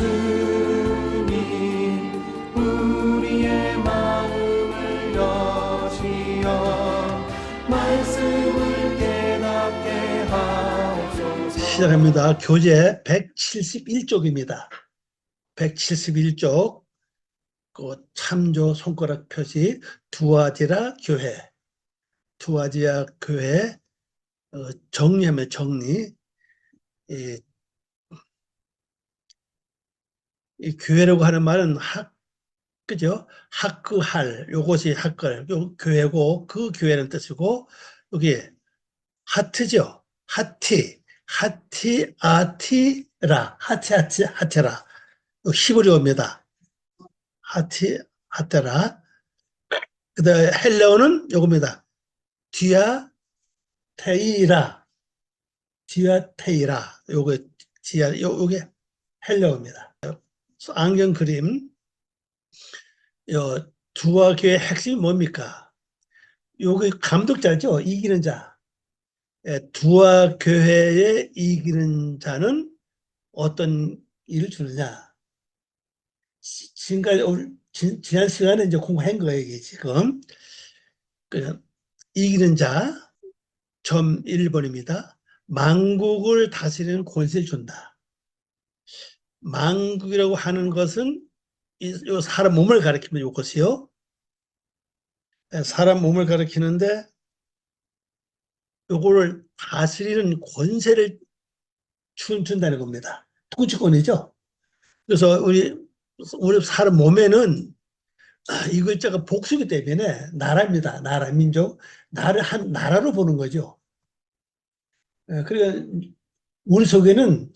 말씀이 우리의 마음을 여시어 말씀을 깨닫게 하옵소서. 시작합니다. 교재 171쪽입니다. 171쪽 그 참조 손가락 표시 두아디라 교회, 두아디라 교회 정리하면 정리. 이 교회라고 하는 말은 그죠? 학그할, 요것이 학글, 요 교회고, 그 교회는 뜻이고, 여기 하트죠? 하티라, 하티라. 히브리어입니다. 하테라. 그 다음에 헬레어는 요겁니다. 디아테이라. 요게 요게 헬레어입니다. 안경 그림. 두아 교회의 핵심이 뭡니까? 요게 감독자죠. 이기는 자. 두아 교회에 이기는 자는 어떤 일을 주느냐. 지금까지 지난 시간에 이제 공부한 거예요, 이게 지금. 이기는 자, 점 1번입니다. 만국을 다스리는 권세를 준다. 만국이라고 하는 것은 요 사람 몸을 가리키면 요것이요. 사람 몸을 가리키는데 요거를 다스리는 권세를 준다는 겁니다. 통치권이죠. 그래서 우리 사람 몸에는 이 글자가 복수기 때문에 나라입니다. 나라, 민족. 나를 한 나라로 보는 거죠. 그러니까 우리 속에는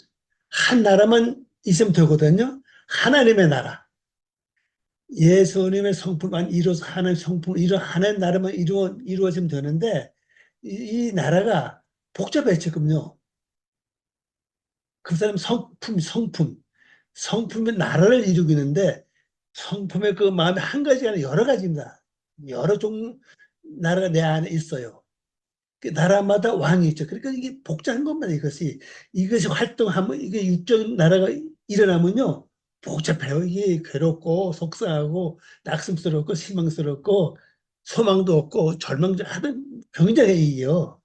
한 나라만 있으면 되거든요. 하나님의 나라. 예수님의 성품만 이루어서 하나님 성품을 이루어 하나님 나라만 이루어지면 되는데 이 나라가 복잡해 지금요. 그 사람 성품의 나라를 이루기는데 성품의 그 마음이 한 가지가 아니라 여러 가지입니다. 여러 종 나라가 내 안에 있어요. 그 나라마다 왕이 있죠. 그러니까 이게 복잡한 것만 이것이 활동하면 이게 육적 나라가 일어나면요 복잡해요. 이게 괴롭고 속상하고 낙심스럽고 실망스럽고 소망도 없고 절망도 하는 굉장히 이요.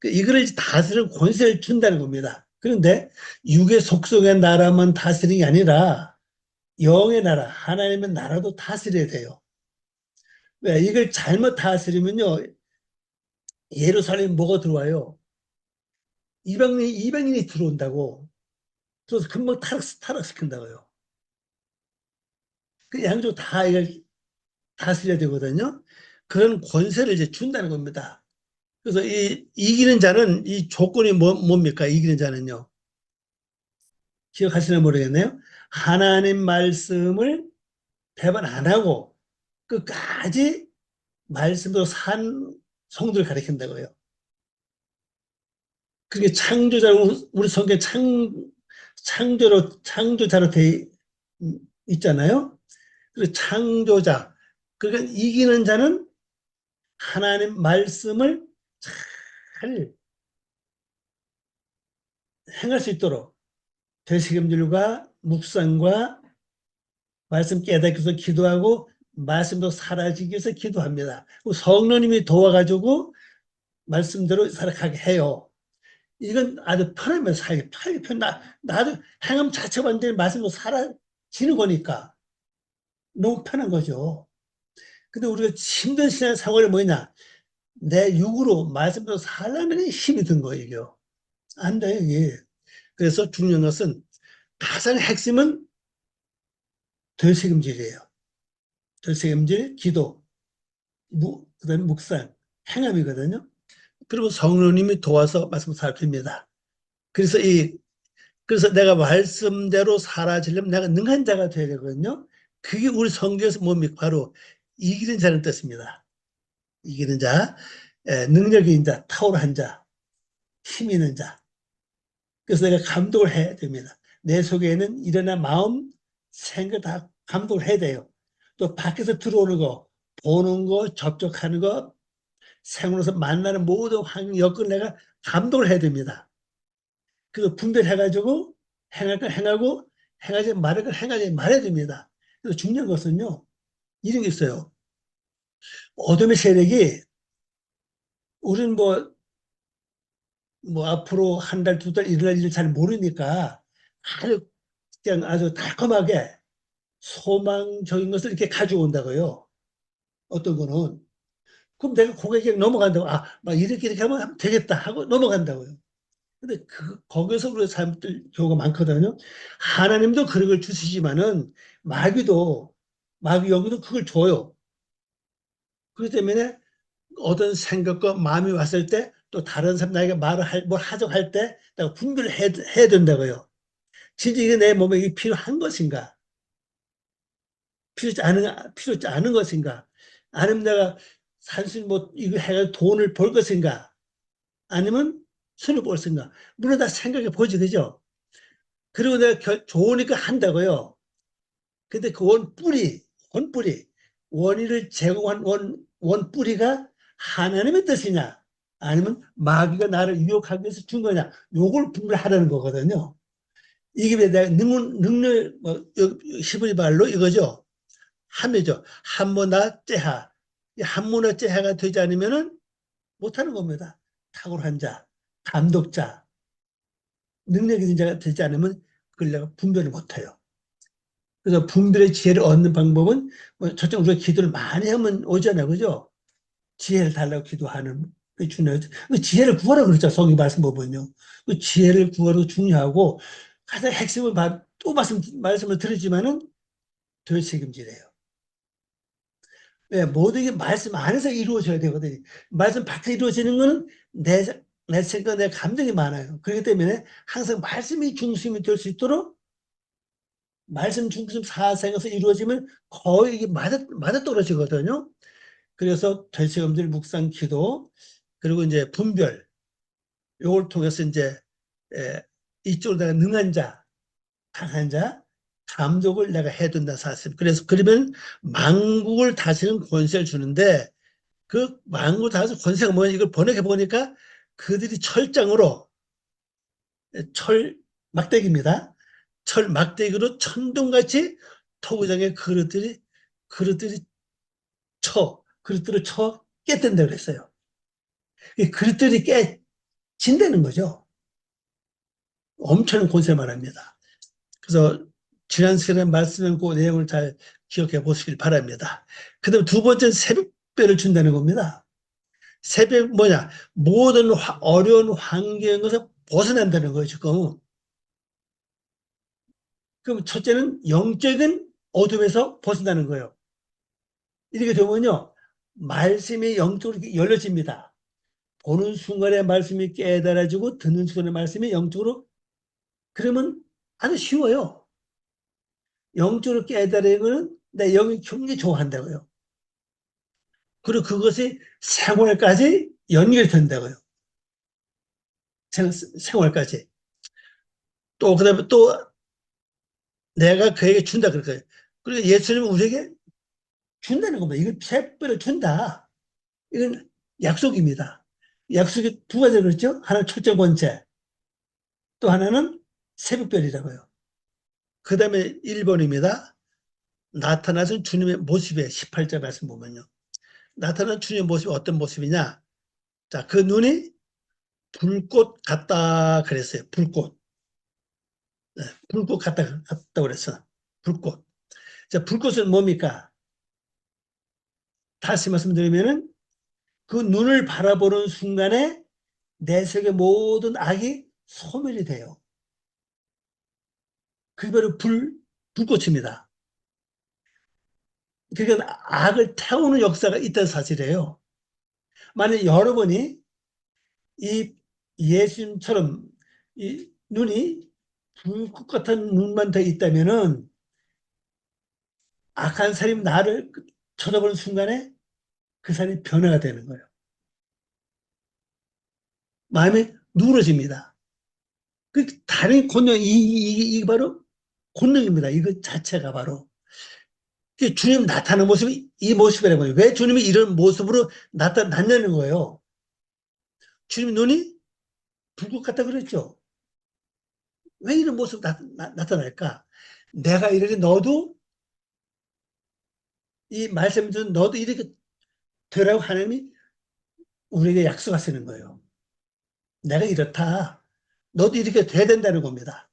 이거를 다스리는 권세를 준다는 겁니다. 그런데 육의 속성의 나라만 다스리는 게 아니라 영의 나라, 하나님의 나라도 다스려야 돼요. 왜? 이걸 잘못 다스리면요 예루살렘 뭐가 들어와요? 이방인이 들어온다고. 그래서 금방 타락시킨다고요. 그 양쪽 다 이걸 다스려야 되거든요. 그런 권세를 이제 준다는 겁니다. 그래서 이기는 자는 이 조건이 뭡니까? 이기는 자는요. 기억하시나 모르겠네요. 하나님 말씀을 배반 안 하고 끝까지 말씀으로 산 성도를 가리킨다고요. 그게 창조자로 우리 성경 창조자로 돼 있잖아요. 그리고 창조자. 그러니까 이기는 자는 하나님 말씀을 잘 행할 수 있도록 되새김질과 묵상과 말씀 깨닫기 위해서 기도하고 말씀도 사라지기 위해서 기도합니다. 성령님이 도와가지고 말씀대로 살아가게 해요. 이건 아주 편하면 살기 편. 나도 행함 자체가 완전히 말씀으로 사라지는 거니까 너무 편한 거죠. 근데 우리가 힘든 신앙 생활이 뭐냐? 내 육으로 말씀대로 살라는 힘이 든 거예요, 이게. 안 돼요, 이게. 그래서 중요한 것은 가장 핵심은 되새김질이에요. 되새김질, 기도, 그다음에 묵상, 행함이거든요. 그리고 성령님이 도와서 말씀을 살핍니다. 그래서 내가 말씀대로 살아지려면 내가 능한 자가 되어야 되거든요. 그게 우리 성경에서 뭡니까? 바로 이기는 자는 뜻입니다. 이기는 자, 능력이 있는 자, 탁월한 자, 힘 있는 자. 그래서 내가 감독을 해야 됩니다. 내 속에는 일어난 마음, 생각 다 감독을 해야 돼요. 또 밖에서 들어오는 거, 보는 거, 접촉하는 거, 생으로서 만나는 모든 환경, 여건을 내가 감독을 해야 됩니다. 그래서 분별해가지고 행할 거 행하고 행하지 말을 걸 행하지 말아야 됩니다. 그래서 중요한 것은요, 이런 게 있어요. 어둠의 세력이 우리는 뭐 앞으로 한 달, 두 달 일어날 일을 잘 모르니까 아주 그냥 아주 달콤하게 소망적인 것을 이렇게 가져온다고요. 어떤 거는. 그럼 내가 고객에게 넘어간다고. 아, 막 이렇게 하면 되겠다 하고 넘어간다고요. 근데 거기서 우리가 잘못될 경우가 많거든요. 하나님도 그런 걸 주시지만은 마귀 여기도 그걸 줘요. 그렇기 때문에 어떤 생각과 마음이 왔을 때 또 다른 사람 나에게 뭘 하자고 할 때 내가 분별을 해야 된다고요. 진짜 이게 내 몸에 이게 필요한 것인가? 필요하지 않은 것인가? 아니면 내가 단순히 뭐 이거 해가 돈을 벌 것인가? 아니면 손을 볼 것인가? 물론 다 생각해 보지, 그죠? 그리고 내가 좋으니까 한다고요. 근데 그 원뿌리, 원인을 제공한 원뿌리가 하나님의 뜻이냐? 아니면 마귀가 나를 유혹하기 위해서 준 거냐? 요걸 분별하라는 거거든요. 이게 왜 내가 히브리 말로 이거죠. 함이죠. 함모나 째하. 이 함모나 째하가 되지 않으면은 못하는 겁니다. 탁월한 자, 감독자, 능력 있는 자가 되지 않으면 그걸 내가 분별을 못해요. 그래서 분별의 지혜를 얻는 방법은 뭐 저쪽 우리가 기도를 많이 하면 오잖아요. 그죠? 지혜를 달라고 기도하는 게 중요하죠. 그 지혜를 구하라 그랬죠. 성경 말씀 보면요. 그 지혜를 구하는 게 중요하고 가장 핵심을 또 말씀을 드리지만은 덜 책임지래요. 네, 모든 게 말씀 안에서 이루어져야 되거든요. 말씀 밖에 이루어지는 거는 내 생각, 내 감정이 많아요. 그렇기 때문에 항상 말씀이 중심이 될 수 있도록 말씀 중심 사상에서 이루어지면 거의 이게 맞아 떨어지거든요. 그래서 되새김질 묵상 기도 그리고 이제 분별 요걸 통해서 이제 이쪽으로 내가 능한 자, 강한 자, 감독을 내가 해둔다 사실. 그래서 그러면 만국을 다스리는 권세를 주는데 그 만국을 다스리는 권세가 뭐냐 이걸 번역해 보니까 그들이 철 막대기입니다. 철 막대기로 천둥같이 토구장의 그릇들이 그릇들을 쳐 깨뜨린다 그랬어요. 이 그릇들이 깨진다는 거죠. 엄청난 권세 말합니다. 그래서 지난 시간에 말씀한 그 내용을 잘 기억해 보시길 바랍니다. 그 다음 두 번째는 새벽별을 준다는 겁니다. 새벽 뭐냐? 모든 어려운 환경에서 벗어난다는 거예요, 지금. 그럼 첫째는 영적인 어둠에서 벗어나는 거예요. 이렇게 되면요, 말씀이 영적으로 열려집니다. 보는 순간에 말씀이 깨달아지고 듣는 순간에 말씀이 영적으로 그러면 아주 쉬워요. 영적으로 깨달은 거는 내 영이 굉장히 좋아한다고요. 그리고 그것이 생활까지 연결된다고요. 생활까지. 또 그다음에 또 내가 그에게 준다 그럴 거예요. 그리고 예수님은 우리에게 준다는 겁니다. 이건 새별을 준다. 이건 약속입니다. 약속이 두 가지 그렇죠. 하나는 첫째 번째. 또 하나는 새벽별이라고요. 그 다음에 1번입니다. 나타나신 주님의 모습에 18절 말씀 보면요. 나타난 주님의 모습이 어떤 모습이냐. 자, 그 눈이 불꽃 같다 그랬어요. 불꽃. 네, 불꽃 같다 그랬어. 불꽃. 자, 불꽃은 뭡니까? 다시 말씀드리면은 그 눈을 바라보는 순간에 내 속의 모든 악이 소멸이 돼요. 그게 바로 불꽃입니다. 그러니까 악을 태우는 역사가 있다는 사실이에요. 만약 여러분이 이 예수님처럼 이 눈이 불꽃 같은 눈만 돼 있다면은 악한 사람이 나를 쳐다보는 순간에 그 사람이 변화가 되는 거예요. 마음이 누러집니다. 그 다른 권능, 이 바로 권능입니다. 이거 자체가 바로. 주님 나타나는 모습이 이 모습이라는 거예요. 왜 주님이 이런 모습으로 나타났냐는 거예요. 주님 눈이 불꽃 같다 그랬죠. 왜 이런 모습 나타날까? 내가 이러니 너도 이 말씀 중 너도 이렇게 되라고 하나님이 우리에게 약속하시는 거예요. 내가 이렇다. 너도 이렇게 돼야 된다는 겁니다.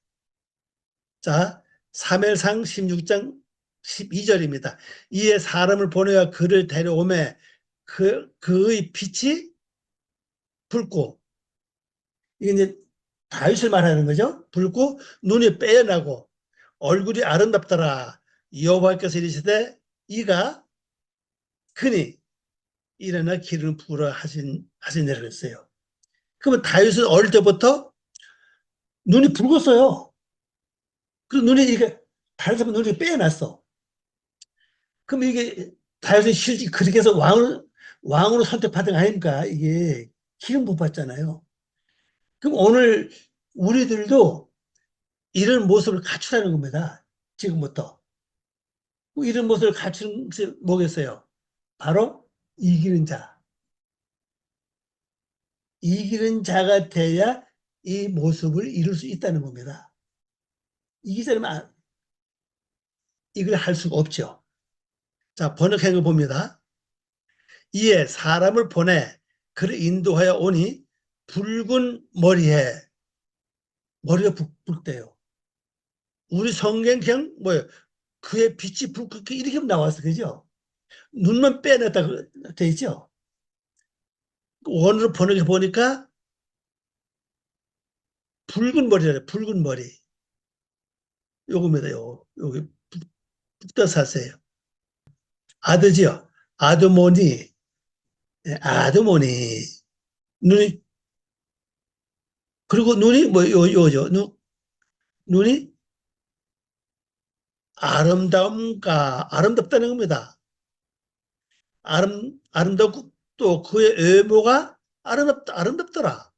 자, 사무엘상 16장 12절입니다. 이에 사람을 보내어 그를 데려오매 그의 빛이 붉고, 이게 이제 다윗을 말하는 거죠. 붉고 눈이 빼어나고 얼굴이 아름답더라. 여호와께서 이르시되 이가 크니 일어나 기름을 부으라 하시니라 그랬어요. 그러면 다윗은 어릴 때부터 눈이 붉었어요. 그리고 눈이 이게 다른 사람 눈이 빼어났어. 그럼 이게 다윗은 실제 그렇게 해서 왕으로 선택받은 거 아닙니까? 이게 기름 부어 받잖아요. 그럼 오늘 우리들도 이런 모습을 갖추라는 겁니다. 지금부터. 이런 모습을 갖추는 것이 뭐겠어요? 바로 이기는 자. 이기는 자가 돼야 이 모습을 이룰 수 있다는 겁니다. 이기지 않으면 이걸 할 수가 없죠. 자, 번역한 거 봅니다. 이에 사람을 보내 그를 인도하여 오니 붉은 머리가 붉대요. 우리 성경 그냥 뭐예요? 그의 빛이 붉게 이렇게 나왔어, 그죠? 눈만 빼냈다 돼 있죠. 원어로 번역해 보니까 붉은 머리래, 붉은 머리. 요겁니다. 여기 북다사세요. 아드지요. 아드모니, 아드모니. 눈이, 그리고 눈이 요죠. 눈이 아름답다는 겁니다. 아름답고 또 그의 외모가 아름답더라.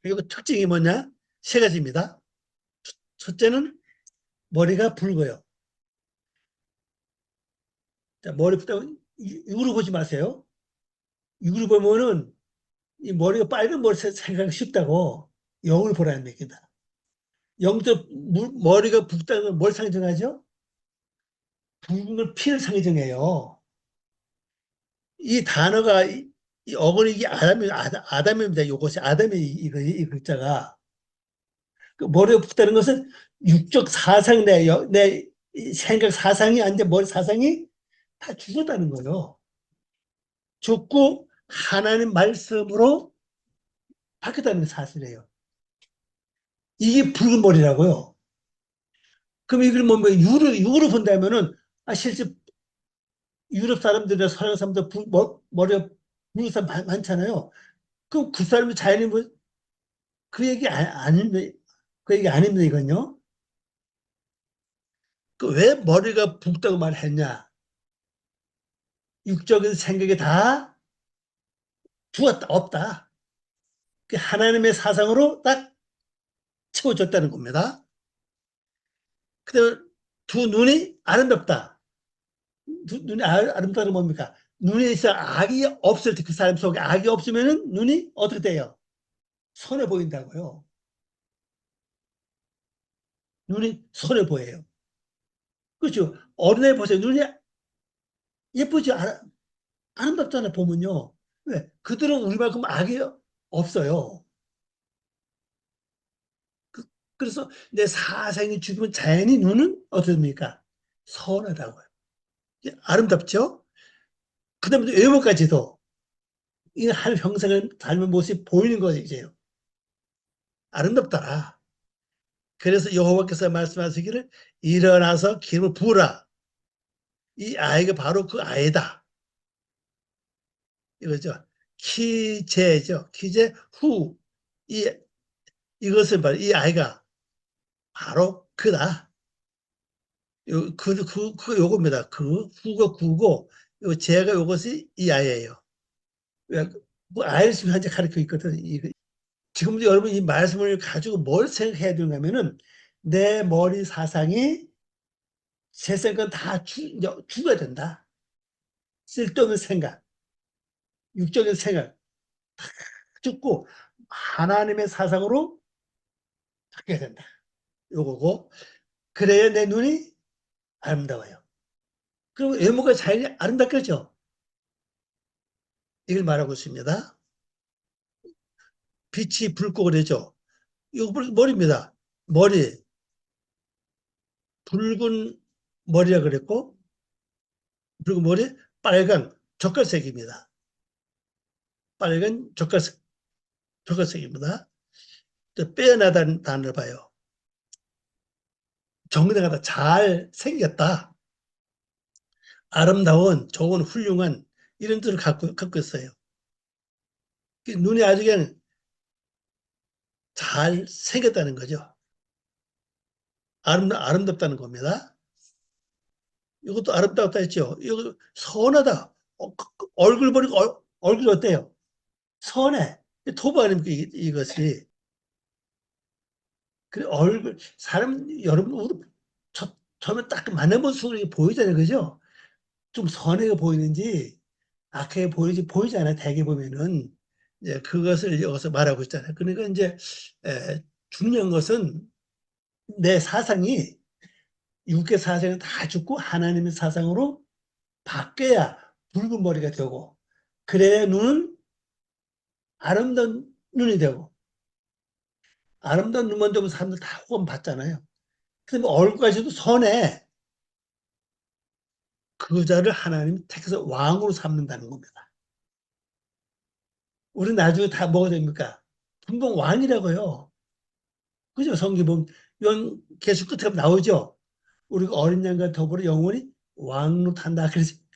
이거 특징이 뭐냐? 세 가지입니다. 첫째는 머리가 붉어요. 자, 머리 붉다고 육으로 보지 마세요. 육으로 보면은 이 머리가 빨간 머리 생각하기 쉽다고 영을 보라는 얘기다. 영도 머리가 붉다는 건 뭘 상징하죠? 붉은 걸 피를 상징해요. 이 단어가 이 어근이 이게 아담입니다. 이것이 아담의 이 글자가 그 머리가 붓다는 것은 육적 사상 내 생각 사상이 아닌데 머리 사상이 다 죽었다는 거예요. 죽고 하나님 말씀으로 바뀌었다는 사실이에요. 이게 붉은 머리라고요. 그럼 이걸 뭐 육으로 본다면은 실제 유럽 사람들이나 서양 사람들 머리가 붉은 사람 많잖아요. 그럼 그 사람이 자연이 그 얘기 아닙니다. 그 얘기 아닙니다, 이건요. 왜 머리가 붉다고 말했냐? 육적인 생각이 다 죽었다, 없다. 하나님의 사상으로 딱 채워졌다는 겁니다. 그다음에 두 눈이 아름답다. 눈이 아름답다는 뭡니까? 눈에 있어 악이 없을 때 그 사람 속에 악이 없으면 눈이 어떻게 돼요? 선해 보인다고요. 눈이 선해 보여요. 그렇죠. 어린애 보세요. 눈이 예쁘지 아름답잖아요. 보면요. 왜? 그들은 우리만큼 악이 없어요. 그래서 내 사생이 죽으면 자연히 눈은 어떻습니까? 선하다고요. 아름답죠? 그 다음에 외모까지도 이 한 평생을 닮은 모습이 보이는 거죠. 아름답더라. 그래서 여호와께서 말씀하시기를 일어나서 기름을 부으라. 이 아이가 바로 그 아이다. 이거죠. 키제죠. 키제 후. 이것을 말, 이 아이가 바로 그다. 요겁니다. 후가 구고, 제가 요것이 이 아이예요. 뭐 아이를 지금 현재 가르치고 있거든. 지금도 여러분 이 말씀을 가지고 뭘 생각해야 되냐면은 내 머리 사상이 제 생각은 다 죽어야 된다. 쓸데없는 생각, 육적인 생각 다 죽고 하나님의 사상으로 바뀌어야 된다. 요거고. 그래야 내 눈이 아름다워요. 그럼 외모가 자연히 아름답겠죠? 이걸 말하고 있습니다. 빛이 붉고 그러죠. 이거 머리입니다. 머리. 붉은 머리라 그랬고, 붉은 머리, 빨간 젓갈색입니다. 빨간 젓갈색입니다. 빼어나다는 단어를 봐요. 정당하다, 잘 생겼다, 아름다운, 좋은, 훌륭한 이런 뜻을 갖고 있어요. 눈이 아주 그냥 잘 생겼다는 거죠. 아름답다는 겁니다. 이것도 아름답다 했죠. 이거 선하다. 얼굴 보니까 얼굴 어때요? 선해. 토부 아닙니까 이것이. 그래 얼굴 사람 여러분 처음에 딱 만나본 순간에 보이잖아요, 그죠? 좀 선하게 보이는지 악하게 보이지 보이지 않아요. 대개 보면은 이제 그것을 여기서 말하고 있잖아요. 그러니까 이제 중요한 것은 내 사상이 육의 사상은 다 죽고 하나님의 사상으로 바뀌어야 붉은 머리가 되고, 그래야 눈은 아름다운 눈이 되고, 아름다운 눈만 되면 사람들 다 호감 받잖아요. 근데 얼굴까지도 선해. 그 자를 하나님이 택해서 왕으로 삼는다는 겁니다. 우리 나중에 다 뭐가 됩니까? 분명 왕이라고요. 그죠? 성경 보면 계속 끝에 나오죠. 우리가 어린 양과 더불어 영원히 왕으로 탄다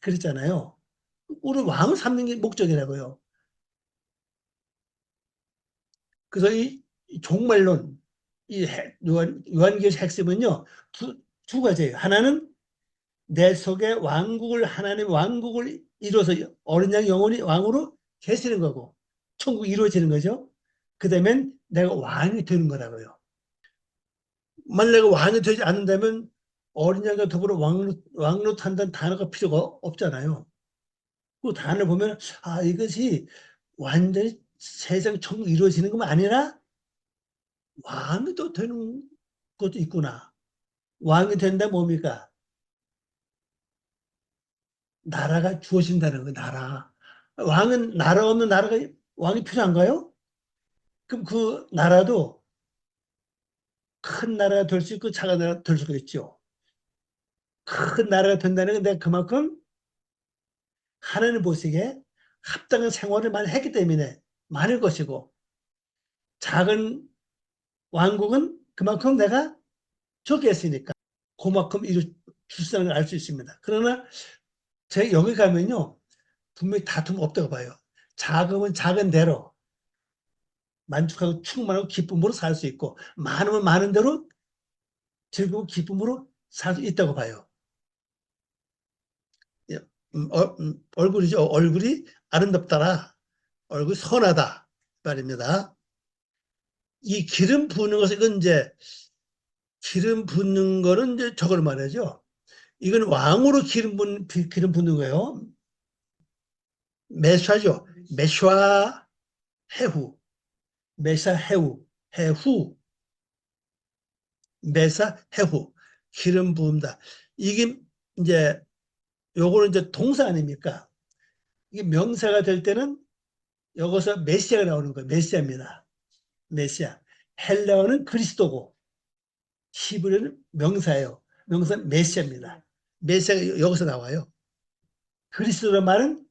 그랬잖아요. 우리 왕을 삼는 게 목적이라고요. 그래서 이 종말론, 요한계시 핵심은요, 두 가지예요. 하나는 내 속에 하나님의 왕국을 이루어서 어린 양 영원히 왕으로 계시는 거고, 천국이 이루어지는 거죠. 그 다음엔 내가 왕이 되는 거라고요. 만약 내가 왕이 되지 않는다면 어린 양과 더불어 왕으로 탄다는 단어가 필요가 없잖아요. 그 단어를 보면, 이것이 완전히 세상 천국 이루어지는 것만 아니라 왕이 또 되는 것도 있구나. 왕이 된다 뭡니까? 나라가 주어진다는 거, 나라. 나라 없는 나라가 왕이 필요한가요? 그럼 그 나라도 큰 나라가 될 수 있고 작은 나라가 될 수가 있죠. 큰 나라가 된다는 건 내가 그만큼 하나님 보시기에 합당한 생활을 많이 했기 때문에 많을 것이고, 작은 왕국은 그만큼 내가 적게 했으니까 그만큼 줄 수 있는 걸 알 수 있습니다. 그러나 제가 여기 가면요, 분명히 다툼 없다고 봐요. 작으면 작은 대로 만족하고 충만하고 기쁨으로 살 수 있고, 많으면 많은 대로 즐거운 기쁨으로 살 수 있다고 봐요. 얼굴이죠. 얼굴이 아름답다라. 얼굴이 선하다. 말입니다. 이 기름 부는 것은, 이건 이제 기름 붓는 거는 이제 저걸 말하죠. 이건 왕으로 기름 붓는 거예요. 메샤죠. 메샤 해후. 메사 해후. 해후. 메사 해후. 기름 부음다. 이게 이제 요거는 이제 동사 아닙니까? 이게 명사가 될 때는 여기서 메시아가 나오는 거예요. 메시아입니다. 메시아. 헬라어는 그리스도고 히브리어는 명사예요. 명사는 메시아입니다. 메시아가 여기서 나와요. 그리스도란 말은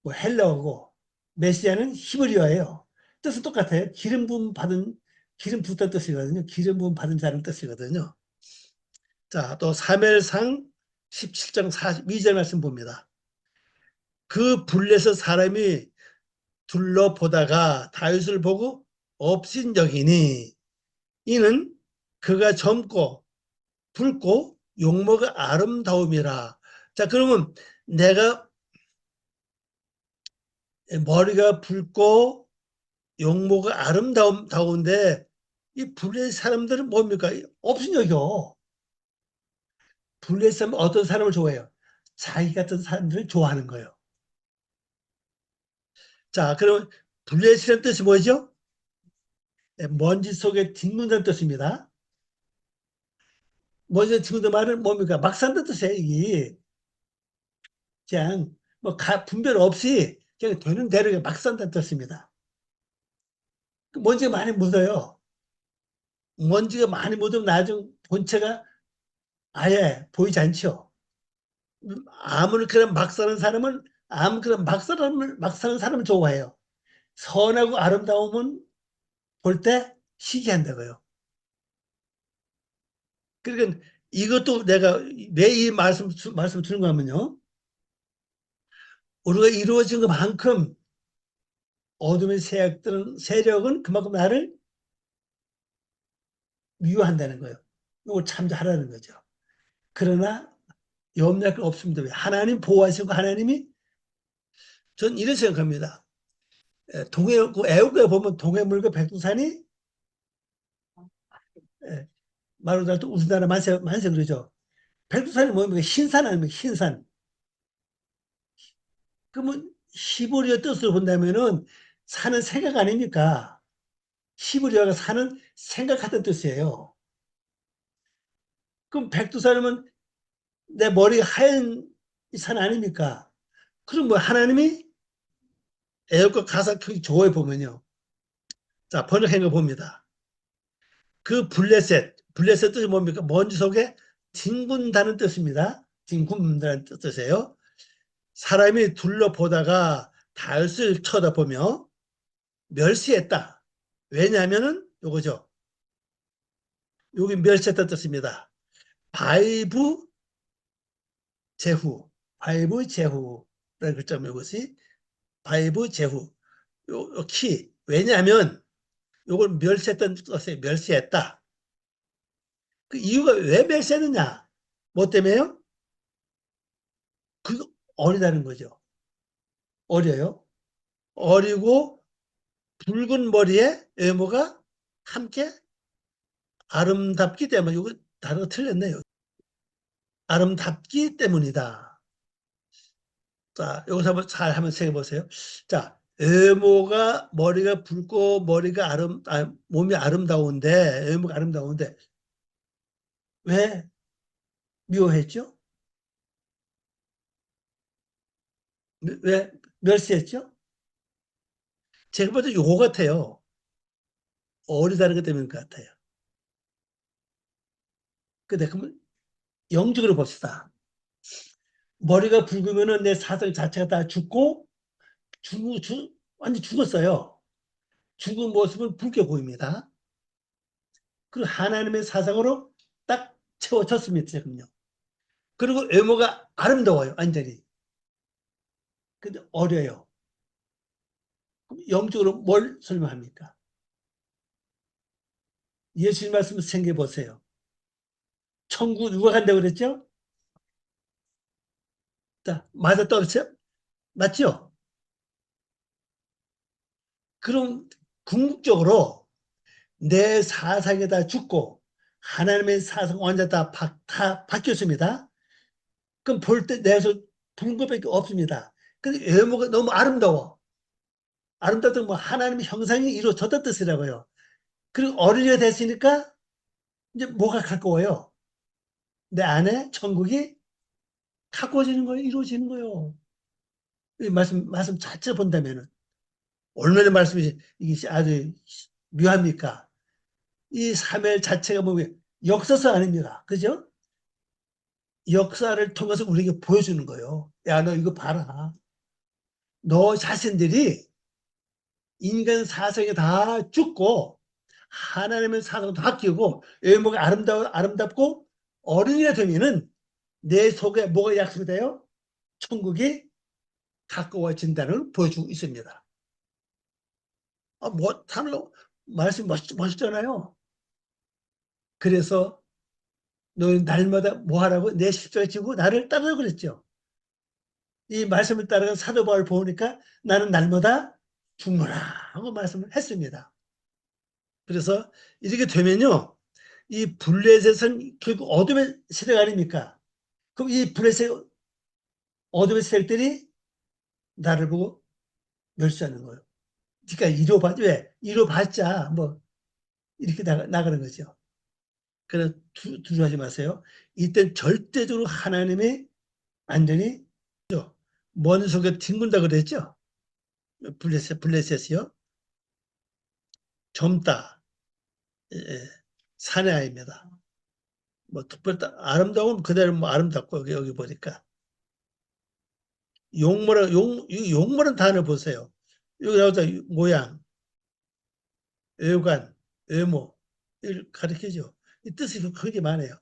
뭐 헬라어고 메시아는 히브리어예요. 뜻은 똑같아요. 기름 붓다 뜻이거든요. 기름 부음 받은 자는 뜻이거든요. 자, 또 사무엘상 17장 42절 말씀 봅니다. 그 블레셋 사람이 둘러보다가 다윗을 보고 업신여기니 이는 그가 젊고 붉고 용모가 아름다움이라. 자, 그러면 내가 머리가 붉고 용모가 아름다운데 이 블레셋 사람들은 뭡니까? 업신여겨. 블레셋 사람은 어떤 사람을 좋아해요? 자기 같은 사람들을 좋아하는 거예요. 자, 그럼 블레셋이라는 뜻이 뭐죠? 먼지 속에 뒹군다는 뜻입니다. 먼지 뒹군다 말은 뭡니까? 막 산다는 뜻이에요, 이게. 그냥 뭐 분별 없이 그냥 되는 대로 막 산다는 뜻입니다. 먼지가 많이 묻어요. 먼지가 많이 묻으면 나중 본체가 아예 보이지 않죠. 아무리 그런 막 사는 사람은 아무 그런 막 사는 사람을 좋아해요. 선하고 아름다움은 볼 때 시기한다고요. 그러니까 이것도 내가 왜 이 말씀 드는 거냐면요. 우리가 이루어진 것만큼 어둠의 세력은 그만큼 나를 미워한다는 거예요. 이걸 참조하라는 거죠. 그러나 염려할 건 없습니다. 하나님 보호하시고 하나님이 전 이런 생각합니다. 애국에 보면 동해물과 백두산이 말로 잘또 우리나라 만세 그러죠. 백두산이 뭡니까? 흰산 아닙니까? 흰산. 그러면 히브리어 뜻으로 본다면은 산은 생각 아닙니까? 히브리어가 산은 생각하던 뜻이에요. 그럼 백두산이면 내 머리가 하얀 산 아닙니까? 그럼 뭐 하나님이 애국과 가사 조에 보면요. 자, 번역한 거 봅니다. 그 블레셋 뜻이 뭡니까? 먼지 속에 뒹군다는 뜻입니다. 뒹군다는 뜻이에요. 사람이 둘러보다가 달을 쳐다보며 멸시했다. 왜냐하면은 요거죠. 여기 멸시했다는 뜻입니다. 바이브 제후, 바이브 제후라는 글자입니다. 이것이 바이브 제후. 요 키. 왜냐하면 요걸 멸시했다는 뜻이에요. 멸시했다. 그 이유가 왜 멸시했느냐? 뭐 때문에요? 그 어리다는 거죠. 어려요. 어리고 붉은 머리에 외모가 함께 아름답기 때문에 이거 단어가 틀렸네요. 아름답기 때문이다. 자, 여기서 한번 생각해 보세요. 자, 외모가 머리가 붉고 머리가 몸이 아름다운데 외모가 아름다운데 왜 미워했죠? 왜 멸시했죠? 제가 볼 때 요거 같아요. 어리다는 것 때문인 것 같아요. 근데 그러면 영적으로 봅시다. 머리가 붉으면은 내 사성 자체가 다 완전 죽었어요. 죽은 모습은 붉게 보입니다. 그리고 하나님의 사상으로 딱 채워졌습니다. 지금요. 그리고 외모가 아름다워요. 완전히. 근데 어려요. 그럼 영적으로 뭘 설명합니까? 예수님 말씀 생각해 보세요. 천국 누가 간다고 그랬죠? 맞아 떨어져? 맞죠? 그럼 궁극적으로 내 사상이 다 죽고 하나님의 사상 완전 다 바뀌었습니다. 그럼 볼 때 내에서 붉은 것밖에 없습니다. 근데 외모가 너무 아름다워. 아름답다고 뭐 하나님의 형상이 이루어졌다 뜻이라고요. 그리고 어린이가 됐으니까 이제 뭐가 가까워요? 내 안에 천국이 가까워지는 거예요. 이루어지는 거예요. 이 말씀 자체 본다면은 얼마나 말씀이 이게 아주 묘합니까? 이 사멜 자체가 뭐 역사서 아닙니까? 그죠? 역사를 통해서 우리에게 보여주는 거예요. 야, 너 이거 봐라. 너 자신들이 인간 사상이 다 죽고 하나님의 사상도 바뀌고 외모가 아름답고 어른이가 되면은 내 속에 뭐가 약속이 돼요? 천국이 가까워진다는 걸 보여주고 있습니다. 말씀 멋있잖아요. 그래서 너는 날마다 뭐 하라고? 내 십자가 지고 나를 따르라 그랬죠. 이 말씀을 따라가 사도 바울 보니까 나는 날마다 죽노라 하고 말씀을 했습니다. 그래서 이렇게 되면요. 이 블레셋은 결국 어둠의 세력 아닙니까? 그럼 이 블레셋 어둠의 세력들이 나를 보고 멸시하는 거예요. 그러니까 왜? 이뤄봤자 뭐 이렇게 나가는 거죠. 그래서 두려워하지 마세요. 이때 절대적으로 하나님의 완전히 먼 속에 뒹군다 그랬죠. 블레셋이요. 젊다. 예, 사내아입니다. 뭐 특별히 아름다운 그대로 뭐 아름답고 여기 보니까 용모란 단어 보세요. 여기 나오자 모양, 외관, 외모 이걸 가리키죠. 이 뜻이 크게 많아요.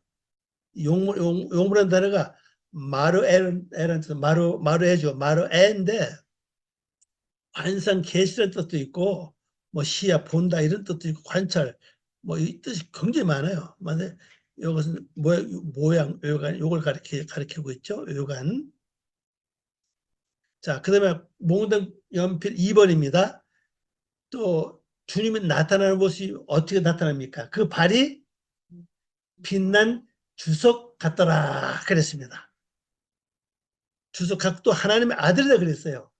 용모란 단어가 마루에라는 뜻, 마루에죠. 마루에인데 관상 계시라는 뜻도 있고 뭐 시야 본다 이런 뜻도 있고 관찰 뭐 이 뜻이 굉장히 많아요. 근데 이것은 모양 외관 요걸 가리키고 있죠. 외관. 자, 그다음에 몽당 연필 2번입니다. 또 주님이 나타나는 모습이 어떻게 나타납니까? 그 발이 빛난 주석 같더라 그랬습니다. 주석 같고 또 하나님의 아들이라 그랬어요.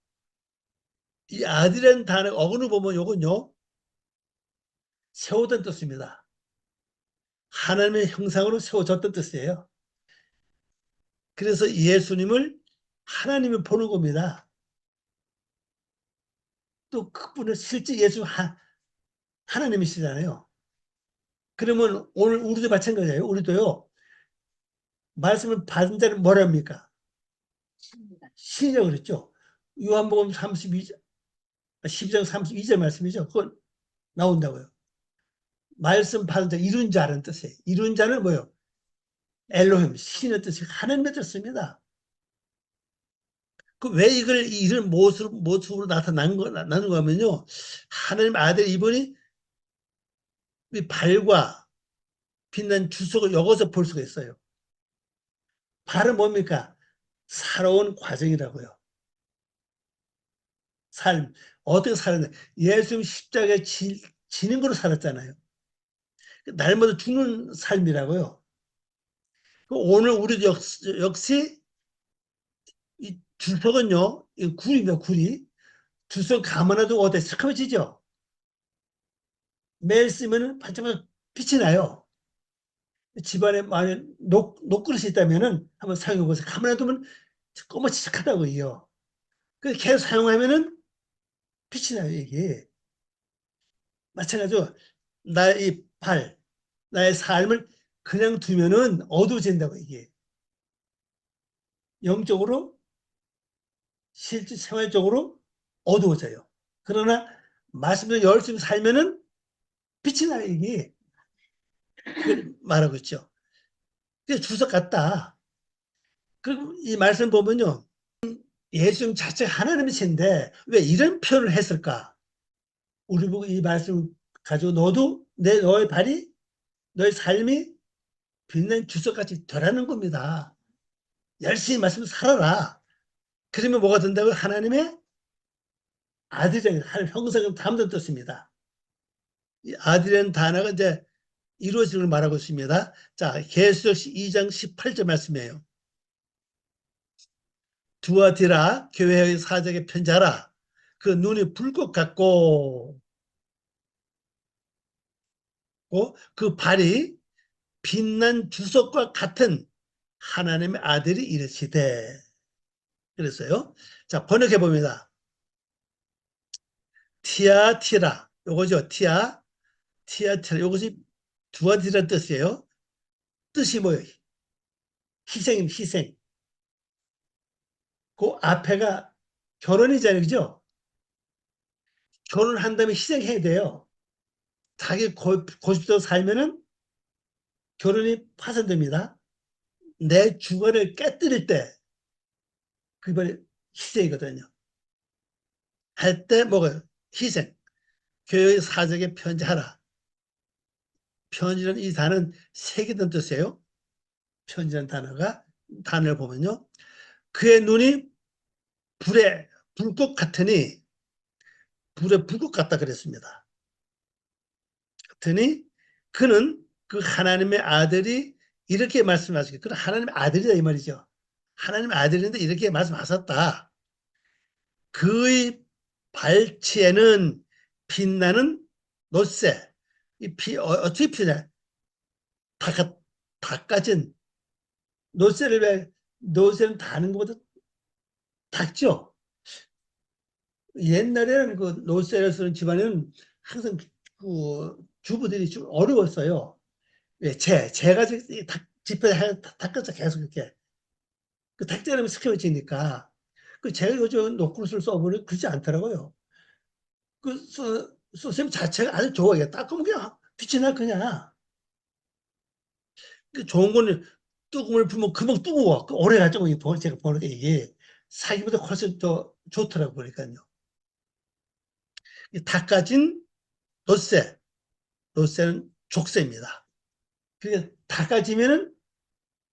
이 아들이라는 단어 어근을 보면 요건요. 세우던 뜻입니다. 하나님의 형상으로 세워졌던 뜻이에요. 그래서 예수님을 하나님이 보는 겁니다. 또 그분은 실제 예수 하나님이시잖아요. 그러면 오늘 우리도 마찬가지예요. 우리도요. 말씀을 받은 자는 뭐랍니까? 신이라고 그랬죠. 요한복음 12장 12장 32절 말씀이죠. 그건 나온다고요. 말씀 받은 자 이룬 자라는 뜻이에요. 이룬 자는 뭐예요? 엘로힘 신의 뜻이 하나님의 뜻입니다. 그 왜 이걸 이런 모습으로 나타나는 거면요. 하나님 아들 이분이 발과 빛난 주석을 여기서 볼 수가 있어요. 발은 뭡니까? 살아온 과정이라고요. 삶. 어떻게 살았냐. 예수님 십자가에 지는 거로 살았잖아요. 날마다 죽는 삶이라고요. 오늘 우리도 역시 이 주석은요. 이 굴이며 굴이. 주석 가만해도 어때? 새카매지죠? 매일 쓰면 반짝반짝 빛이 나요. 집안에 만약 녹그릇이 있다면은 한번 사용해 보세요. 가만히 두면 꺼머지적하다고요. 그래서 계속 사용하면은 빛이 나요, 이게. 마찬가지로 나의 발, 나의 삶을 그냥 두면은 어두워진다고, 이게. 영적으로, 실제 생활적으로 어두워져요. 그러나 말씀을 열심히 살면은 빛이 나요, 이게. 그걸 말하고 있죠. 그래서 주석 같다. 그리고 이 말씀 보면요. 예수님 자체가 하나님이신데 왜 이런 표현을 했을까? 우리 보고 이 말씀 가지고 너도 너의 발이 너의 삶이 빛난 주석같이 되라는 겁니다. 열심히 말씀을 살아라. 그러면 뭐가 된다고요? 하나님의 아들이라는 하나님 형상을 담는 뜻입니다. 이 아들이라는 단어가 이제 이루어지는 걸 말하고 있습니다. 자, 계시록 2장 18절 말씀이에요. 두아디라 교회의 사적에 편지하라. 그 눈이 불꽃 같고 그 발이 빛난 주석과 같은 하나님의 아들이 이르시되 그랬어요. 자, 번역해 봅니다. 티아티라 요거죠. 티아티라 요것이 두아디라는 뜻이에요. 뜻이 뭐예요? 희생입니다. 희생. 그 앞에가 결혼이잖아요. 그죠? 결혼한다면 희생해야 돼요. 자기 고집대로 살면은 결혼이 파산됩니다. 내 주거를 깨뜨릴 때 그게 희생이거든요. 할 때 뭐가 희생. 교회의 사적에 편지하라. 편지는 이 단어는 색이던 뜻이에요. 편지라는 단어를 보면요. 그의 눈이 불꽃 같으니 불에 불꽃 같다 그랬습니다. 같으니 그는 그 하나님의 아들이 이렇게 말씀하시고 그는 하나님의 아들이다 이 말이죠. 하나님의 아들인데 이렇게 말씀하셨다. 그의 발치에는 빛나는 놋새 이 피, 어떻게 피냐? 닭까진 노쇠를 왜, 노쇠는 다는 것보다 닭죠? 옛날에는 그 노쇠를 쓰는 집안에는 항상 그 주부들이 좀 어려웠어요. 왜? 재가 닭, 집에 닭가서 계속 이렇게. 그 닭자름이 스켜워지니까. 그 제가 요즘 노크루스를 써보니 그렇지 않더라고요. 그 선생님 자체가 아주 좋아요. 닦으면 그냥 빛이 나, 그냥. 그 좋은 거는 뚜껑을 풀면 금방 뜨거워. 그 오래 가지고 제가 보는 게 이게 사기보다 훨씬 더 좋더라고 보니까요. 닭가진 덧새, 덧새는 족쇄입니다. 그러니까 닭가지면은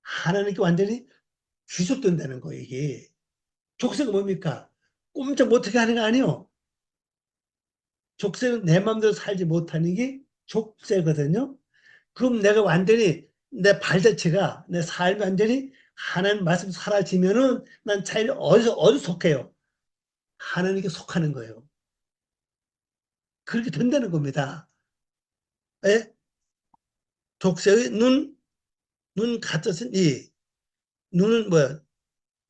하나님께 완전히 귀속된다는 거예요, 이게. 족쇄가 뭡니까? 꼼짝 못하게 하는 거 아니에요. 족쇄는 내 마음대로 살지 못하는 게 족쇄거든요. 그럼 내가 완전히 내 발자체가 내 삶이 완전히 하나님 말씀 사라지면은 난 자연히 어디서 속해요? 하나님께 속하는 거예요. 그렇게 된다는 겁니다. 예? 족쇄의 눈 같은 눈은 뭐야?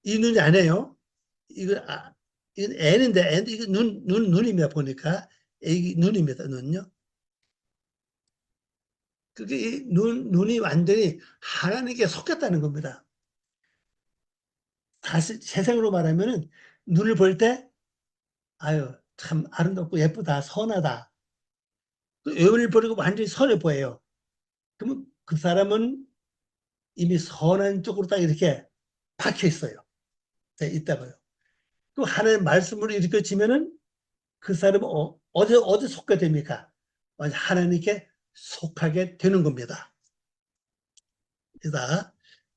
이 눈이 아니에요. 이건 N인데, 이거 눈입니다, 보니까. 이 눈입니다, 눈요. 그게 눈이 완전히 하나님께 속했다는 겁니다. 다시 세상으로 말하면은 눈을 볼 때, 아유, 참 아름답고 예쁘다, 선하다. 그 외모를 버리고 완전히 선해 보여요. 그러면 그 사람은 이미 선한 쪽으로 딱 이렇게 박혀 있어요. 네, 있다고요. 그 하나님의 말씀으로 일으켜지면은 그 사람은 어디 속게 됩니까? 하나님께 속하게 되는 겁니다.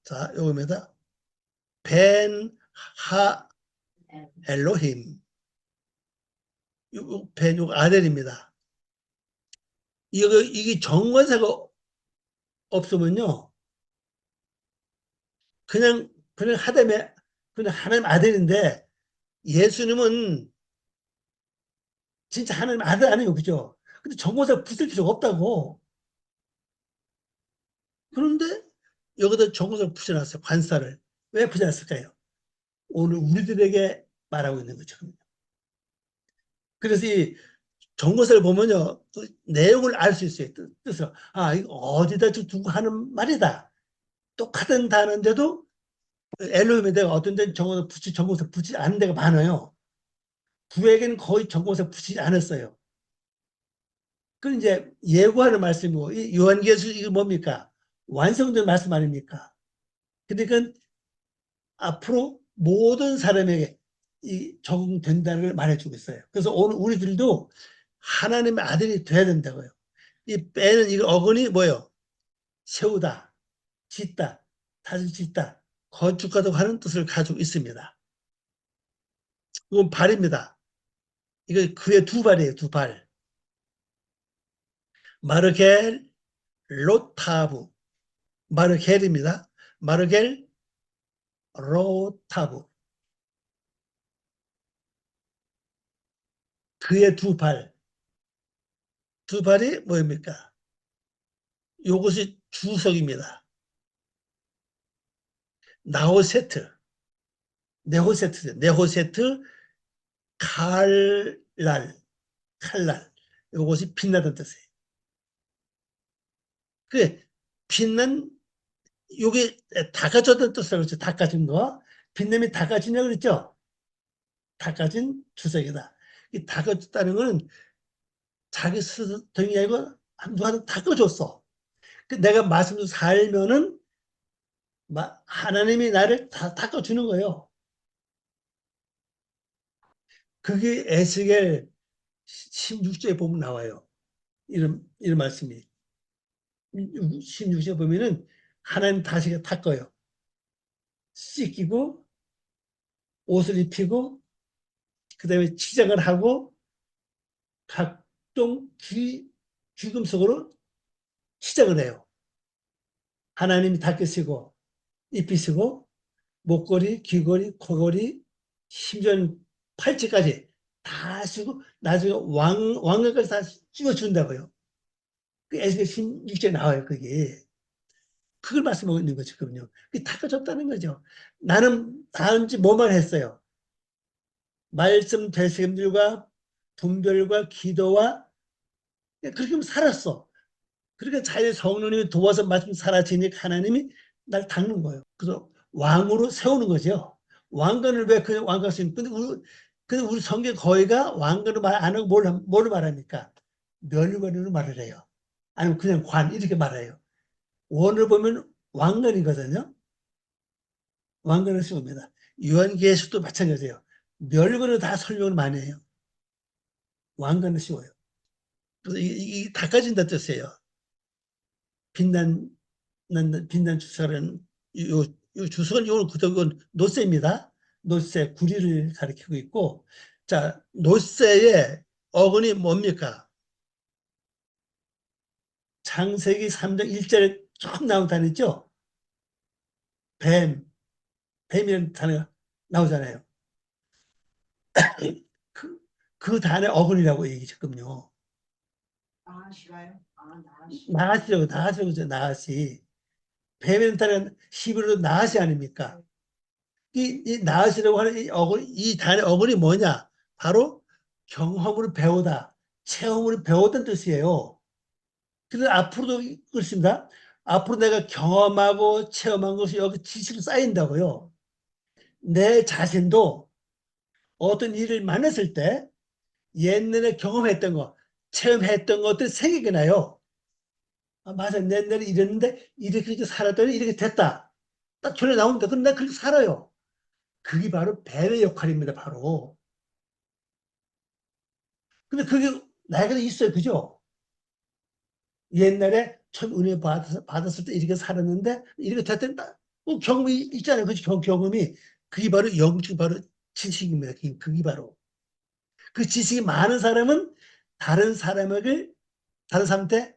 자, 요겁니다. 벤 하 엘로힘. 벤 요거 아델입니다. 이게 정관사가 없으면요. 그냥 하다면 그냥 하나님 아들인데 예수님은 진짜 하나님 아들 아니에요. 그죠? 근데 정관사 붙일 필요가 없다고. 그런데 여기다 정관사를 붙여놨어요. 관사를. 왜 붙여놨을까요? 오늘 우리들에게 말하고 있는 거죠. 그래서 이 정거사를 보면요, 그 내용을 알 수 있어요. 뜻을. 아, 이거 어디다 두고 하는 말이다. 똑같은 단어인데도 엘로힘에 대해 어떤 데는 정거사 붙이지 않은 데가 많아요. 구에게는 거의 정거사 붙이지 않았어요. 그 이제 예고하는 말씀이고, 이 요한계시록 이거 뭡니까? 완성된 말씀 아닙니까? 그러니까 앞으로 모든 사람에게 적응된다는 걸 말해주고 있어요. 그래서 오늘 우리들도 하나님의 아들이 돼야 된다고요. 이 빼는 이 어근이 뭐예요? 세우다, 짓다, 다시 짓다, 건축하다 하는 뜻을 가지고 있습니다. 이건 발입니다. 이거 그의 두 발이에요, 두 발. 마르겔 로타브, 마르겔입니다. 마르겔 로타브. 그의 두 발. 두 발이 뭐입니까? 이것이 주석입니다. 나호세트, 네호세트, 칼날. 이것이 빛나다는 뜻이에요. 그 빛난 요게 닦아졌다는 뜻으로 그랬죠. 닦아진 거. 빛냄이 닦아지냐 그랬죠. 닦아진 주석이다. 이 닦아졌다는 거는 자기 스스로이 아니고 누구한테 닦아줬어. 그 내가 말씀도 살면은 하나님이 나를 다 닦아주는 거예요. 그게 에스겔 16절에 보면 나와요. 이런 말씀이. 16절에 보면은 하나님 다시 닦아요. 씻기고 옷을 입히고 그다음에 치장을 하고 각종 귀금속으로 치장을 해요. 하나님이 닦으시고 입히시고 목걸이, 귀걸이, 코걸이, 심지어 팔찌까지 다 쓰고 나중에 왕관까지 다 찍어준다고요. 그 에스겔 16장에 나와요, 그게. 그걸 말씀하고 있는 거죠, 지금요. 그게 닦아졌다는 거죠. 나는 단지 뭐만 했어요? 말씀 되새김들과 분별과 기도와 그렇게 하면 살았어. 그러니까 자기 성령님이 도와서 말씀 살아지니까 하나님이 날 닦는 거예요. 그래서 왕으로 세우는 거죠. 왕관을 왜 그냥 왕관 쓰는? 근데 우리 성경 거의가 왕관을 말 안 하고 뭘 말합니까? 멸관으로 말을 해요. 아니면 그냥 관 이렇게 말해요. 원을 보면 왕관이거든요. 왕관을 씌웁니다. 요한계시도 마찬가지예요. 멸관을 다 설명을 많이 해요. 왕관을 씌워요. 그래서 이 닦아진다 뜻이에요. 빛난 주사라는 요 주석은 요건 그건 노쇠입니다. 노쇠 구리를 가리키고 있고, 자 노쇠의 어근이 뭡니까? 창세기 3장 1절에 처음 나온 단어죠. 뱀이라는 단어가 나오잖아요. 그, 그 단어의 어근이라고 얘기했거든요. 나아시가요? 나아시. 나아시라고 나아시. 뱀이라는 단어는 히브리어로 나아시 아닙니까? 이 나아시라고 하는 이 어근, 이 단어의 어근이 뭐냐? 바로 경험으로 배우다, 체험으로 배웠다는 뜻이에요. 그래서 앞으로도 그렇습니다. 앞으로 내가 경험하고 체험한 것이 여기 지식이 쌓인다고요. 내 자신도 어떤 일을 만났을 때 옛날에 경험했던 거, 체험했던 것들이 생각이 나요. 아, 맞아. 옛날에 이랬는데 이렇게 살았더니 이렇게 됐다. 딱 결론이 나오는데 그럼 내가 그렇게 살아요. 그게 바로 뱀의 역할입니다. 바로. 근데 그게 나에게도 있어요. 그죠? 옛날에 처음 은혜 받았을 때 이렇게 살았는데 이렇게 됐더니 경험이 있잖아요. 그죠? 경험이. 그게 바로 영적 바로 지식입니다. 그게 바로. 그 지식이 많은 사람은 다른 다른 사람한테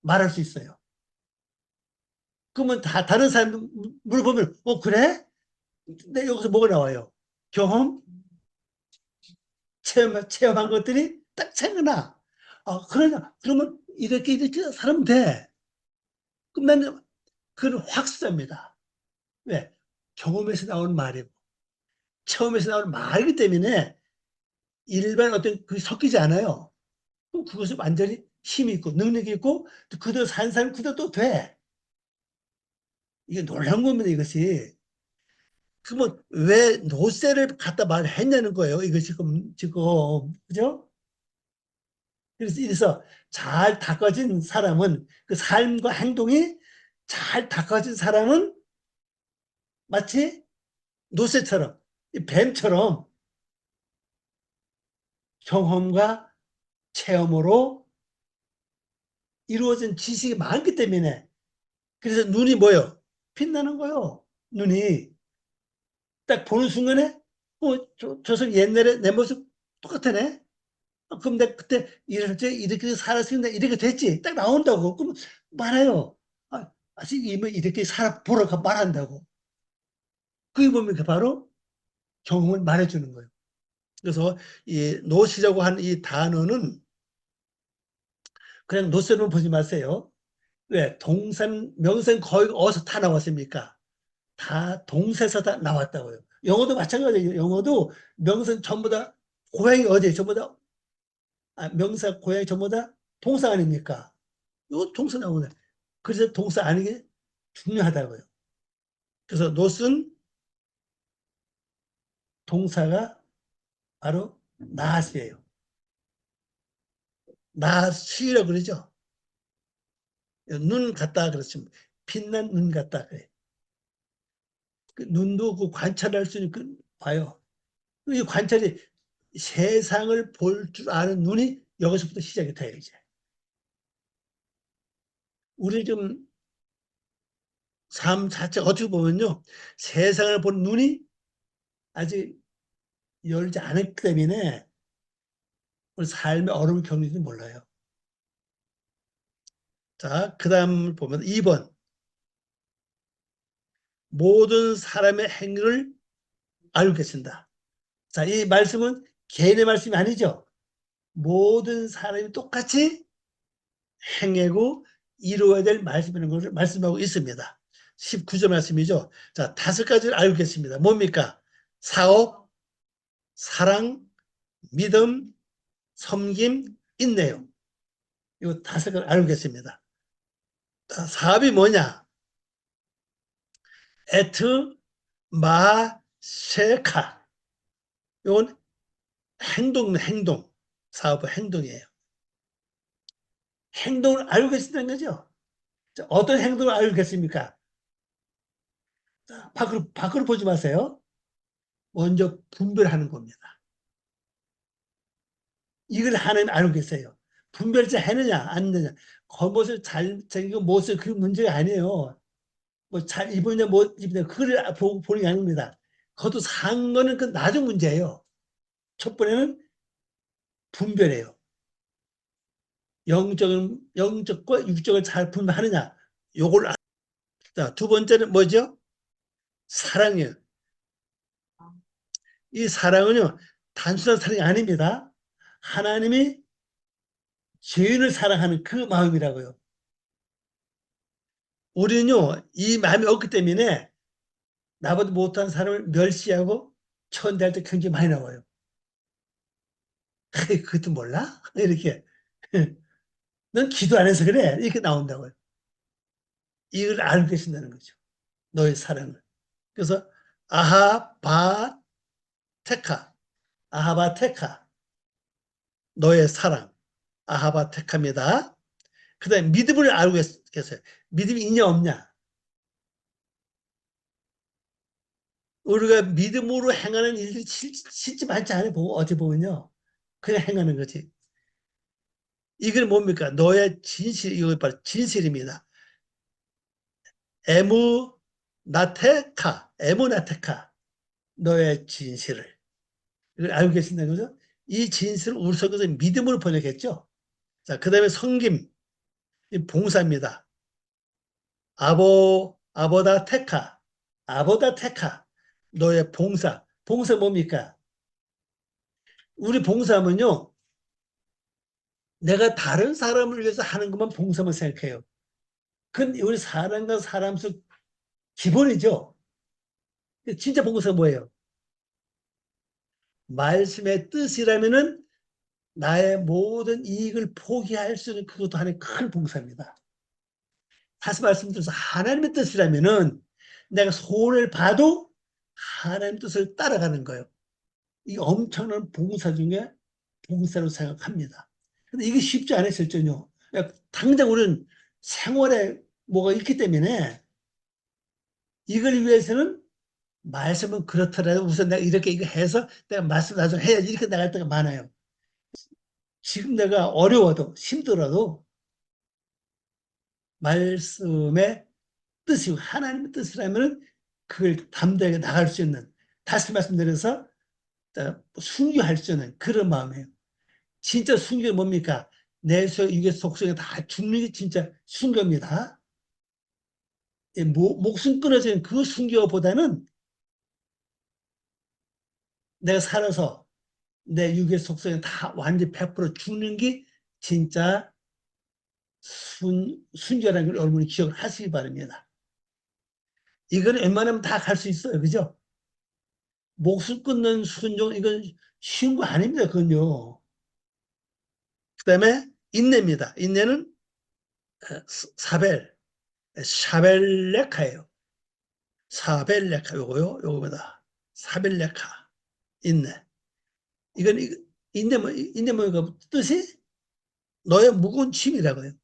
말할 수 있어요. 그러면 다른 사람 물어보면, 그래? 근데 여기서 뭐가 나와요? 경험? 체험한 것들이 딱 생각나. 그러면 이렇게 살면 돼. 그럼 나는 그건 확실합니다. 왜? 경험에서 나오는 말이고, 체험에서 나오는 말이기 때문에 일반 어떤 그 섞이지 않아요. 그럼 그것은 완전히 힘이 있고, 능력이 있고, 그대로 산 사람 그대로 또 돼. 이게 놀라운 겁니다, 이것이. 그러면 왜 노쇠를 갖다 말했냐는 거예요. 이거 지금, 그죠? 그래서 잘 닦아진 사람은 그 삶과 행동이 잘 닦아진 사람은 마치 노쇠처럼, 뱀처럼 경험과 체험으로 이루어진 지식이 많기 때문에 그래서 눈이 뭐예요? 빛나는 거예요. 눈이. 딱 보는 순간에 저 사람 옛날에 내 모습 똑같네. 그럼 내가 그때 이렇게 살았으니까 이렇게 됐지. 딱 나온다고. 그럼 말해요. 아직 이렇게 보러 말한다고. 그게 뭡니까? 바로 경험을 말해주는 거예요. 그래서 이 노시라고 하는 이 단어는 그냥 노쇠로 보지 마세요. 왜? 명사는 거의 어디서 다 나왔습니까? 다 동사에서 다 나왔다고요. 영어도 마찬가지예요. 영어도 명사는 전부 다 고향이 어디에 전부 다 명사 고향이 전부 다 동사 아닙니까? 이거 동사 나오네. 그래서 동사 아는 게 중요하다고요. 그래서 not은 동사가 바로 not이에요. not이라고 그러죠. 눈 같다 그렇습니다. 빛난 눈 같다 그래. 그 눈도 그 관찰할 수 있는 봐요. 이 관찰이 세상을 볼 줄 아는 눈이 여기서부터 시작이 돼요, 이제. 우리 좀 삶 자체가 어떻게 보면요. 세상을 본 눈이 아직 열지 않았기 때문에 우리 삶의 어려움을 겪는지 몰라요. 자, 그 다음 보면 2번. 모든 사람의 행위를 알고 계신다. 자, 이 말씀은 개인의 말씀이 아니죠. 모든 사람이 똑같이 행하고 이루어야 될 말씀이라는 것을 말씀하고 있습니다. 19절 말씀이죠. 자, 5가지를 알고 계십니다. 뭡니까? 사업, 사랑, 믿음, 섬김, 인내요. 이거 5가지 알고 계십니다. 자, 사업이 뭐냐? 에트, 마, 셰카. 이건 행동. 사업은 행동이에요. 행동을 알고 계신다는 거죠. 자, 어떤 행동을 알고 계십니까? 자, 밖으로 보지 마세요. 먼저 분별하는 겁니다. 이걸 하나님 알고 계세요. 분별을 잘 해느냐 안 하느냐. 겉모습 잘 생기고 모습 그 문제가 아니에요. 뭐 잘 입으냐 못 입느냐 그걸 보는 게 아닙니다. 그것도 산 거는 그 나중 문제예요. 첫 번째는 분별해요. 영적과 육적을 잘 분별하느냐. 요걸 자, 두 번째는 뭐죠? 사랑이에요. 이 사랑은요 단순한 사랑이 아닙니다. 하나님이 죄인을 사랑하는 그 마음이라고요. 우리는요 이 마음이 없기 때문에 나보다 못한 사람을 멸시하고 천대할 때 굉장히 많이 나와요. 그것도 몰라? 이렇게 넌 기도 안 해서 그래 이렇게 나온다고요. 이걸 알고 계신다는 거죠. 너의 사랑을. 그래서 아하바테카 너의 사랑 아하바테카입니다. 그 다음에 믿음을 알고 계세요. 믿음이 있냐 없냐. 우리가 믿음으로 행하는 일들이 실제 많지 않아요. 어떻게 보면요. 그냥 행하는 거지. 이건 뭡니까? 너의 진실, 이거 바로 진실입니다. 에무나테카. 너의 진실을. 이걸 알고 계신다는 거죠? 이 진실을 우리 속에서 믿음으로 번역했죠. 자, 그 다음에 섬김, 봉사입니다. 아보다테카. 너의 봉사. 봉사 뭡니까? 우리 봉사하면요. 내가 다른 사람을 위해서 하는 것만 봉사만 생각해요. 그건 우리 사람과 사람 속 기본이죠. 진짜 봉사가 뭐예요? 말씀의 뜻이라면은 나의 모든 이익을 포기할 수 있는 그것도 하나의 큰 봉사입니다. 다시 말씀드려서 하나님의 뜻이라면은 내가 손해를 봐도 하나님 뜻을 따라가는 거예요. 이 엄청난 봉사 중에 봉사로 생각합니다. 근데 이게 쉽지 않아요, 실전요. 당장 우리는 생활에 뭐가 있기 때문에 이걸 위해서는 말씀은 그렇더라도 우선 내가 이렇게 이거 해서 내가 말씀 나중에 해야지 이렇게 나갈 때가 많아요. 지금 내가 어려워도 힘들어도 말씀의 뜻이고 하나님의 뜻이라면 그걸 담대하게 나갈 수 있는 다시 말씀드려서 순교할 수 있는 그런 마음이에요. 진짜 순교는 뭡니까? 내 육의 속성에 다 죽는 게 진짜 순교입니다. 목숨 끊어지는 그 순교보다는 내가 살아서 내 육의 속성에 다 완전히 100% 죽는 게 진짜 순교라는 걸 여러분이 기억을 하시기 바랍니다. 이건 웬만하면 다 갈 수 있어요. 그죠? 목숨 끊는 순종, 이건 쉬운 거 아닙니다. 그건요. 그 다음에 인내입니다. 인내는 샤벨레카예요. 사벨레카 요거보다 사벨레카 인내. 이건 인내 뭐가 뜻이 너의 무거운 짐이라고요.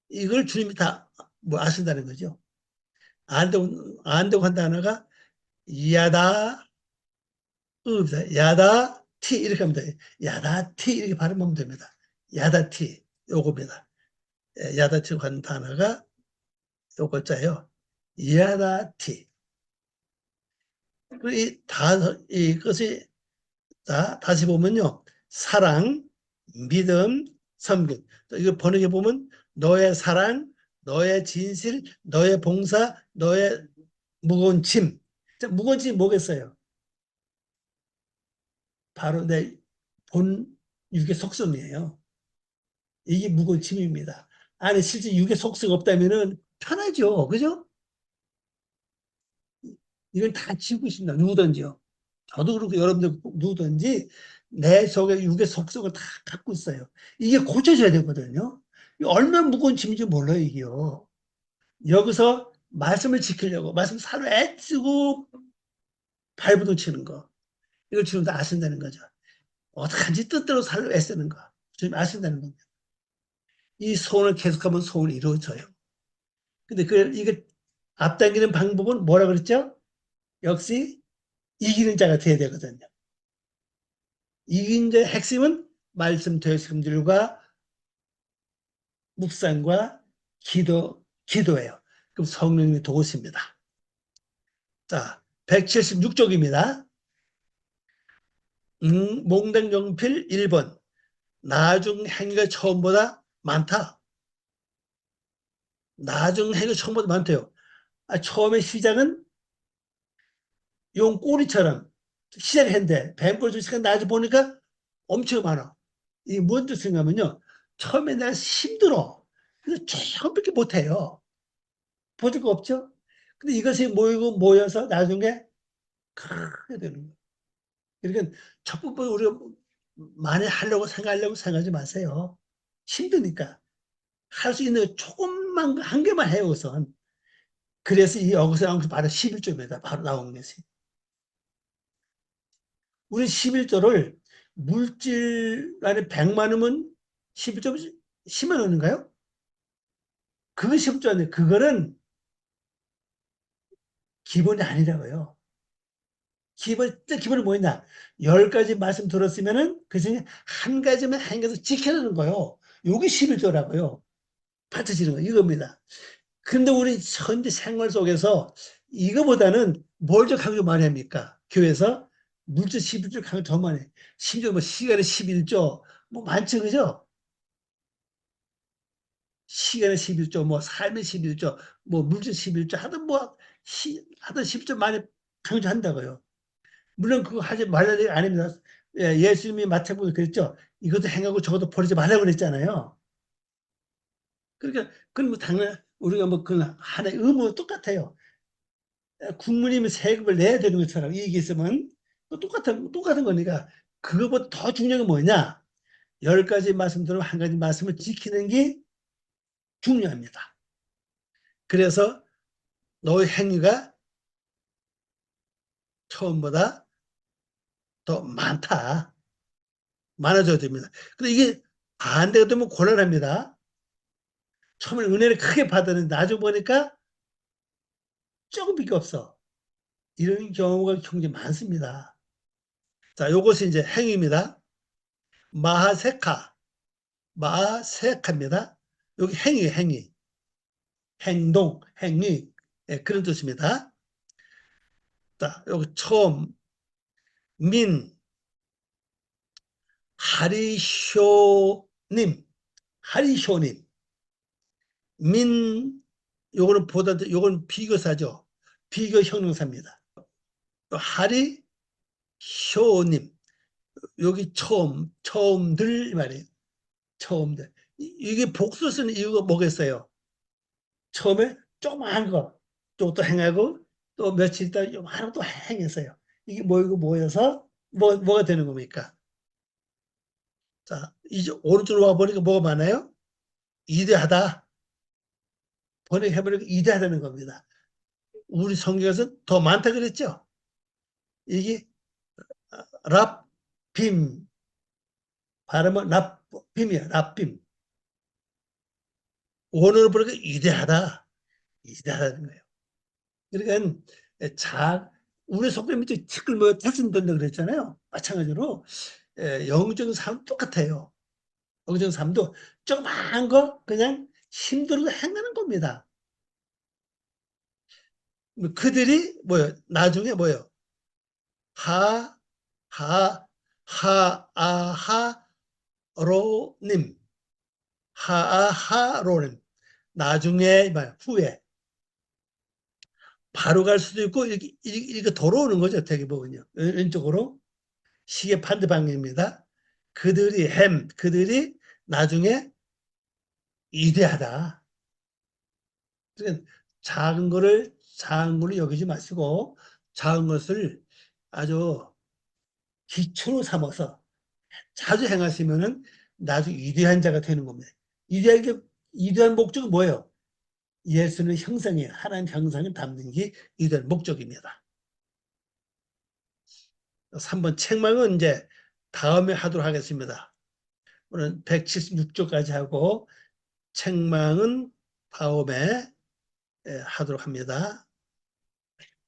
이걸 주님이 다 뭐 아신다는 거죠. 안 되고 한 단어가 야다티 이렇게 하면 돼요. 야다티 이렇게 발음하면 됩니다. 야다티 요겁니다. 야다티로 하는 단어가 요 글자예요. 야다티. 이것이 다시 보면요. 사랑, 믿음, 섬김. 이거 번역해 보면 너의 사랑, 너의 진실, 너의 봉사, 너의 무거운 짐. 무거운 짐이 뭐겠어요? 바로 내 본 육의 속성이에요. 이게 무거운 짐입니다. 안에 실제 육의 속성 없다면은 편하죠. 그죠? 이건 다 지고 있습니다. 누구든지요. 저도 그렇고 여러분들 누구든지 내 속에 육의 속성을 다 갖고 있어요. 이게 고쳐져야 되거든요. 얼마나 무거운 짐인지 몰라요, 이게요. 여기서 말씀을 지키려고 말씀 사로 애쓰고 발부둥 치는 거. 이걸 주님 다 아신다는 거죠. 어떡한지 뜻대로 살로 애쓰는 거. 주님 아신다는 겁니다. 이 소원을 계속하면 소원이 이루어져요. 근데 이게 앞당기는 방법은 뭐라 그랬죠? 역시 이기는 자가 돼야 되거든요. 이기는 자의 핵심은 말씀 되심들과 묵상과 기도예요. 그럼 성령님이 도우십니다. 자, 176쪽입니다. 몽당용필 1번. 나중 행위가 처음보다 많다. 나중 행위가 처음보다 많대요. 처음에 시작은 용 꼬리처럼 시작했는데 뱀꼬리 좀 시간 나중에 보니까 엄청 많아. 이게 뭔 뜻인가 하면요. 처음에 내가 힘들어. 그래서 조금밖에 못해요. 보질 거 없죠? 근데 이것이 모여서 나중에 크게 되는 거예요. 그러니까 첫 번째 우리가 많이 하려고 생각하지 마세요. 힘드니까. 할 수 있는 거 조금만, 한 개만 해요, 우선. 그래서 여기서 나온 게 바로 11조입니다. 바로 나온 것이. 우리 11조를 물질 안에 100만 원은 11조 10만 원인가요? 그거 10조 아니에요. 그거는 기본이 아니라고요. 기본이 뭐였냐? 10가지 말씀 들었으면은 그 중에 한 가지만 행해서 지켜내는 거예요. 요게 11조라고요. 받쳐지는 거 이겁니다. 근데 우리 현재 생활 속에서 이거보다는 뭘 더 강조 많이 합니까? 교회에서 물질 11조 강조 더 많이 해. 심지어 뭐 시간에 11조 뭐 많죠, 그죠? 시간에 11조, 뭐 삶에 11조, 뭐 물질 11조 하든 하든 10조 많이 강조한다고요. 물론 그거 하지 말라는 얘기 아닙니다. 예수님이 마태복음에 그랬죠. 이것도 행하고 저것도 버리지 말라고 그랬잖아요. 그러니까 그건 뭐 당연 우리가 뭐 그 하나의 의무는 똑같아요. 국민이면 세금을 내야 되는 것처럼 이익이 있으면 똑같은 거니까 그거보다 더 중요한 게 뭐냐? 10가지 말씀 들으면 한 가지 말씀을 지키는 게 중요합니다. 그래서 너의 행위가 처음보다 더 많아져야 됩니다. 근데 이게 반대가 되면 곤란합니다. 처음에 은혜를 크게 받았는데 나중에 보니까 조금밖에 없어. 이런 경우가 굉장히 많습니다. 자, 요것이 이제 행위입니다. 마하세카입니다. 여기 행위. 행동, 행위. 그런 뜻입니다. 자, 여기 처음, 하리쇼님. 요거는 비교사죠. 비교 형용사입니다. 하리쇼님. 여기 처음들 말이에요. 처음들. 이게 복수 쓰는 이유가 뭐겠어요? 처음에 조그마한 거, 또 행하고, 또 며칠 있다 하나 또 행했어요. 이게 모여서 뭐가 되는 겁니까? 자, 이제 오른쪽으로 와보니까 뭐가 많아요? 이대하다. 번역해보니까 이대하다는 겁니다. 우리 성경에서 더 많다 그랬죠? 이게 랍빔. 발음은 랍빔이야, 랍빔. 원어로 보니까 이대하다는 거예요. 그러니까 우리 속담 밑에 티끌 모여 탈순된다 그랬잖아요. 마찬가지로 영적인 삶 똑같아요. 영적인 삶도 조그마한 거 그냥 힘들어도 행하는 겁니다. 그들이 나중에 하아하로님 하아하로님 나중에 후에 바로 갈 수도 있고 이렇게 돌아오는 거죠. 어떻게 보면요. 왼쪽으로 시계 반대 방향입니다. 그들이 나중에 위대하다. 그러니까 작은 걸로 여기지 마시고 작은 것을 아주 기초로 삼아서 자주 행하시면은 나중에 위대한 자가 되는 겁니다. 위대한 목적은 뭐예요? 예수는 형상이에요. 하나님 형상을 담는 게 위대한 목적입니다. 3번 책망은 이제 다음에 하도록 하겠습니다. 오늘 176조까지 하고 책망은 다음에 하도록 합니다.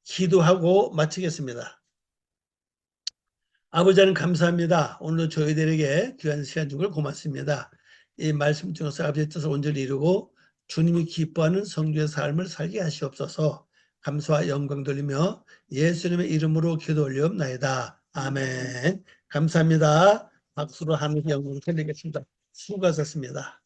기도하고 마치겠습니다. 아버지 하나님 감사합니다. 오늘도 저희들에게 귀한 시간 준 걸 고맙습니다. 이 말씀 중에서 아버지의 뜻을 온전히 이루고 주님이 기뻐하는 성도의 삶을 살게 하시옵소서. 감사와 영광 돌리며 예수님의 이름으로 기도 올리옵나이다. 아멘. 감사합니다. 박수로 하나님께 영광을 돌리겠습니다. 수고하셨습니다.